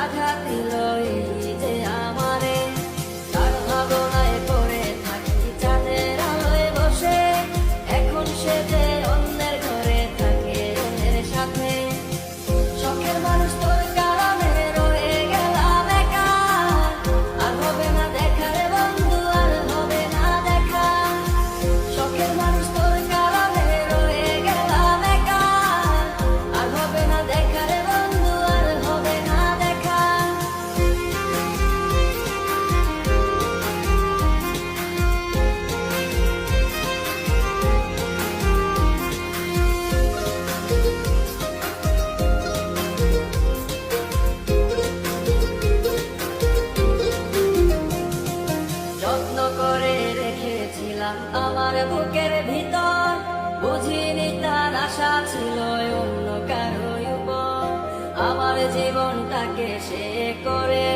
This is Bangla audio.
আঘাত দিল এই যে আমারে। তার ভাবনায় পড়ে থাকি চাঁদের আলোয় বসে, এখন সে যে অন্যের ঘরে থাকে অন্যের সাথে। শখের মানুষ তোর কারণে রয়ে গেলাম একা, আর হবে না দেখা রে বন্ধু, আর হবে না দেখা। শখের মানুষ তোর কারণে রয়ে গেলাম একা, আর হবে না দেখা রে বন্ধু, আর হবে না দেখা। যত্ন করে রেখেছিলাম আমার বুকের ভিতর, বুঝিনি তার আশা ছিল অন্য কারো উপর। আমার জীবনটাকে সে করে